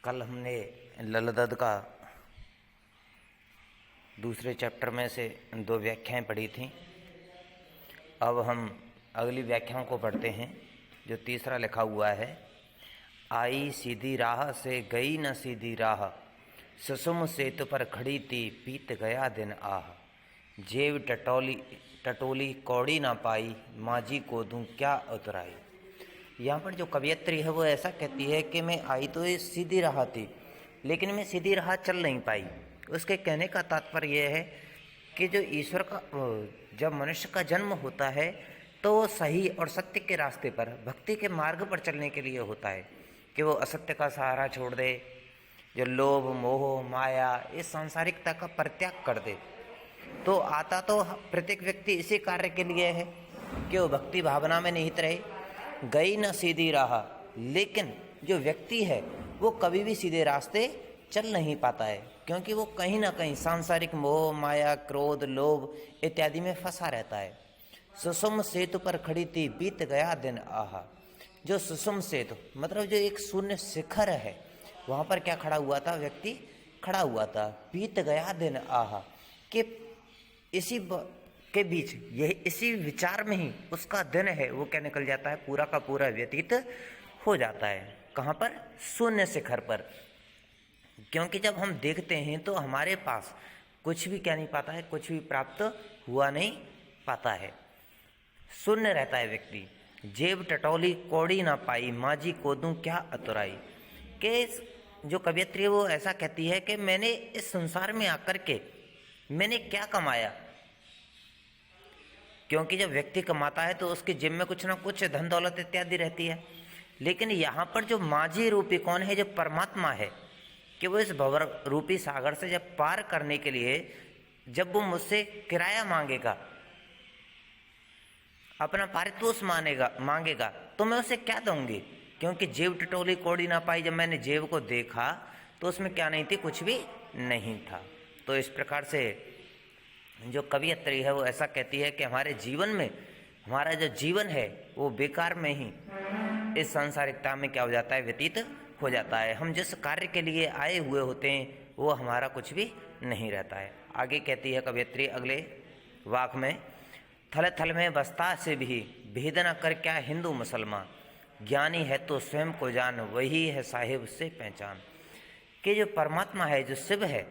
कल हमने ललदद का दूसरे चैप्टर में से 2 व्याख्याएं पढ़ी थीं। अब हम अगली व्याख्याओं को पढ़ते हैं। जो तीसरा लिखा हुआ है, आई सीधी राह से गई न सीधी राह, सुसुम सेतु पर खड़ी थी बीत गया दिन आह। जेब टटोली कौड़ी ना पाई, माझी को दूं क्या उतराई। यहाँ पर जो कवियत्री है वो ऐसा कहती है कि मैं आई तो ये सीधी राह थी, लेकिन मैं सीधी राह चल नहीं पाई। उसके कहने का तात्पर्य यह है कि जो ईश्वर का, जब मनुष्य का जन्म होता है तो वो सही और सत्य के रास्ते पर, भक्ति के मार्ग पर चलने के लिए होता है कि वो असत्य का सहारा छोड़ दे, जो लोभ मोह माया इस सांसारिकता का परित्याग कर दे। तो आता तो प्रत्येक व्यक्ति इसी कार्य के लिए है कि वो भक्ति भावना में निहित रहे। गई न सीधी राह, लेकिन जो व्यक्ति है वो कभी भी सीधे रास्ते चल नहीं पाता है, क्योंकि वो कहीं ना कहीं सांसारिक मोह माया क्रोध लोभ इत्यादि में फंसा रहता है। सुसुम सेतु पर खड़ी थी बीत गया दिन आह। जो सुसुम सेतु मतलब जो एक शून्य शिखर है, वहाँ पर क्या खड़ा हुआ था, व्यक्ति खड़ा हुआ था। बीत गया दिन आह कि इसी के बीच, यही इसी विचार में ही उसका दिन है वो क्या निकल जाता है, पूरा का पूरा व्यतीत हो जाता है। कहाँ पर? शून्य शिखर पर। क्योंकि जब हम देखते हैं तो हमारे पास कुछ भी क्या नहीं पाता है, कुछ भी प्राप्त हुआ नहीं पाता है, शून्य रहता है व्यक्ति। जेब टटोली कौड़ी ना पाई, माझी को दूं क्या अतुराई। के जो कवियत्री है वो ऐसा कहती है कि मैंने इस संसार में आकर के मैंने क्या कमाया। क्योंकि जब व्यक्ति कमाता है तो उसके जेब में कुछ ना कुछ धन दौलत इत्यादि रहती है, लेकिन यहाँ पर जो माझी रूपी कौन है, जो परमात्मा है, कि वो इस भंवर रूपी सागर से जब पार करने के लिए जब वो मुझसे किराया मांगेगा, अपना पारितोष मांगेगा तो मैं उसे क्या दूंगी। क्योंकि जेब टटोली कौड़ी ना पाई, जब मैंने जेब को देखा तो उसमें क्या नहीं थी, कुछ भी नहीं था। तो इस प्रकार से जो कवियत्री है वो ऐसा कहती है कि हमारे जीवन में, हमारा जो जीवन है वो बेकार में ही इस सांसारिकता में क्या हो जाता है, व्यतीत हो जाता है। हम जिस कार्य के लिए आए हुए होते हैं वो हमारा कुछ भी नहीं रहता है। आगे कहती है कवियत्री अगले वाक में, थल थल में बसता से भी भेद न कर क्या हिंदू मुसलमान, ज्ञानी है तो स्वयं को जान, वही है साहिब से पहचान। कि जो परमात्मा है, जो शिव है,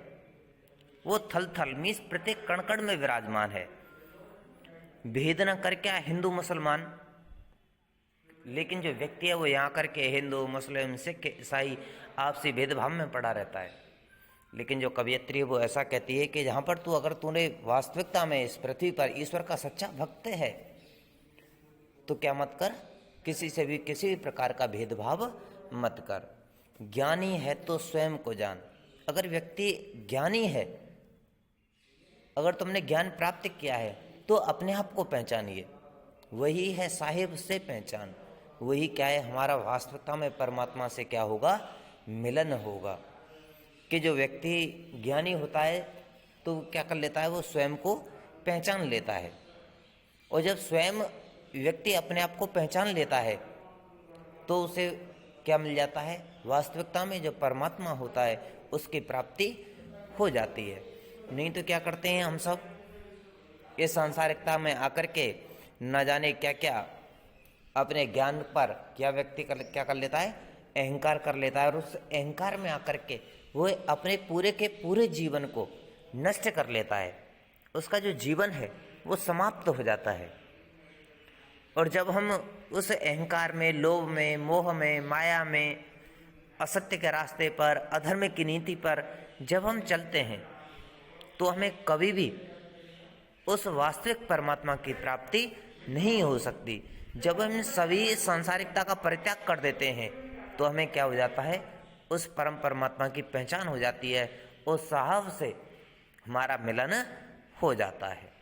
वो थल थल मीन्स प्रत्येक कण कण में विराजमान है। भेद न कर क्या हिंदू मुसलमान, लेकिन जो व्यक्ति है वो यहाँ करके हिंदू मुस्लिम सिख ईसाई आपसी भेदभाव में पड़ा रहता है। लेकिन जो कवियत्री है वो ऐसा कहती है कि जहाँ पर तू, अगर तूने वास्तविकता में इस पृथ्वी पर ईश्वर का सच्चा भक्त है तो क्या मत कर, किसी से भी किसी भी प्रकार का भेदभाव मत कर। ज्ञानी है तो स्वयं को जान। अगर व्यक्ति ज्ञानी है, अगर तुमने ज्ञान प्राप्त किया है तो अपने आप को पहचानिए, वही है साहिब से पहचान। वही क्या है, हमारा वास्तविकता में परमात्मा से क्या होगा, मिलन होगा। कि जो व्यक्ति ज्ञानी होता है तो क्या कर लेता है, वो स्वयं को पहचान लेता है। और जब स्वयं व्यक्ति अपने आप को पहचान लेता है तो उसे क्या मिल जाता है, वास्तविकता में जो परमात्मा होता है उसकी प्राप्ति हो जाती है। नहीं तो क्या करते हैं हम सब, इस सांसारिकता में आकर के न जाने क्या क्या अपने ज्ञान पर क्या व्यक्ति क्या कर लेता है, अहंकार कर लेता है। और उस अहंकार में आकर के वो अपने पूरे के पूरे जीवन को नष्ट कर लेता है। उसका जो जीवन है वो समाप्त हो जाता है। और जब हम उस अहंकार में, लोभ में, मोह में, माया में, असत्य के रास्ते पर, अधर्म की नीति पर जब हम चलते हैं तो हमें कभी भी उस वास्तविक परमात्मा की प्राप्ति नहीं हो सकती। जब हम सभी सांसारिकता का परित्याग कर देते हैं तो हमें क्या हो जाता है, उस परम परमात्मा की पहचान हो जाती है, उस साहब से हमारा मिलन हो जाता है।